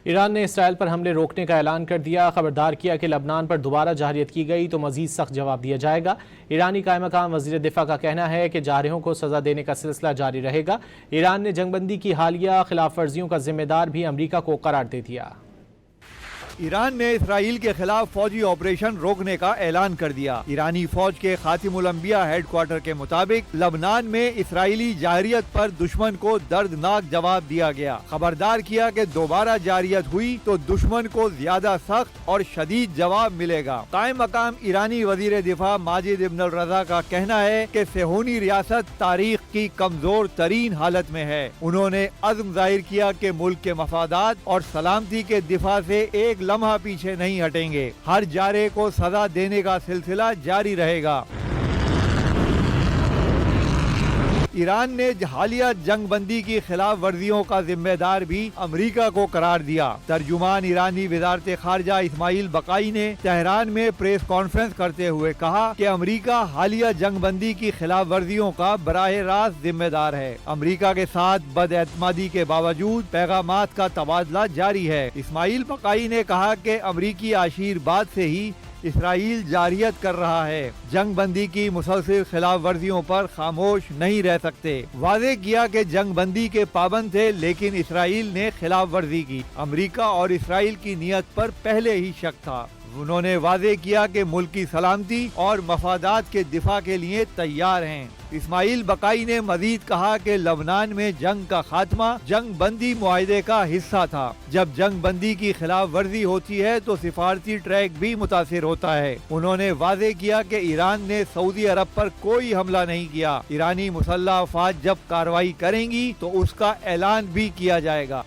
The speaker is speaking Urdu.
ایران نے اسرائیل پر حملے روکنے کا اعلان کر دیا، خبردار کیا کہ لبنان پر دوبارہ جارحیت کی گئی تو مزید سخت جواب دیا جائے گا۔ ایرانی قائم مقام وزیر دفاع کا کہنا ہے کہ جارحوں کو سزا دینے کا سلسلہ جاری رہے گا۔ ایران نے جنگ بندی کی حالیہ خلاف ورزیوں کا ذمہ دار بھی امریکہ کو قرار دے دیا۔ ایران نے اسرائیل کے خلاف فوجی آپریشن روکنے کا اعلان کر دیا۔ ایرانی فوج کے خاتم الانبیاء ہیڈ کوارٹر کے مطابق لبنان میں اسرائیلی جارحیت پر دشمن کو دردناک جواب دیا گیا۔ خبردار کیا کہ دوبارہ جارحیت ہوئی تو دشمن کو زیادہ سخت اور شدید جواب ملے گا۔ قائم مقام ایرانی وزیر دفاع ماجد ابن الرضا کا کہنا ہے کہ صہیونی ریاست تاریخ کی کمزور ترین حالت میں ہے۔ انہوں نے عزم ظاہر کیا کہ ملک کے مفادات اور سلامتی کے دفاع سے ایک لمحہ پیچھے نہیں ہٹیں گے۔ ہر جارحے کو سزا دینے کا سلسلہ جاری رہے گا۔ ایران نے حالیہ جنگ بندی کی خلاف ورزیوں کا ذمہ دار بھی امریکہ کو قرار دیا۔ ترجمان ایرانی وزارت خارجہ اسماعیل بقائی نے تہران میں پریس کانفرنس کرتے ہوئے کہا کہ امریکہ حالیہ جنگ بندی کی خلاف ورزیوں کا براہ راست ذمہ دار ہے۔ امریکہ کے ساتھ بد اعتمادی کے باوجود پیغامات کا تبادلہ جاری ہے۔ اسماعیل بقائی نے کہا کہ امریکی عشیر بعد سے ہی اسرائیل جارحیت کر رہا ہے، جنگ بندی کی مسلسل خلاف ورزیوں پر خاموش نہیں رہ سکتے۔ واضح کیا کہ جنگ بندی کے پابند تھے لیکن اسرائیل نے خلاف ورزی کی۔ امریکہ اور اسرائیل کی نیت پر پہلے ہی شک تھا۔ انہوں نے واضح کیا کہ ملک کی سلامتی اور مفادات کے دفاع کے لیے تیار ہیں۔ اسماعیل بقائی نے مزید کہا کہ لبنان میں جنگ کا خاتمہ جنگ بندی معاہدے کا حصہ تھا۔ جب جنگ بندی کی خلاف ورزی ہوتی ہے تو سفارتی ٹریک بھی متاثر ہوتا ہے۔ انہوں نے واضح کیا کہ ایران نے سعودی عرب پر کوئی حملہ نہیں کیا۔ ایرانی مسلح افواج جب کارروائی کریں گی تو اس کا اعلان بھی کیا جائے گا۔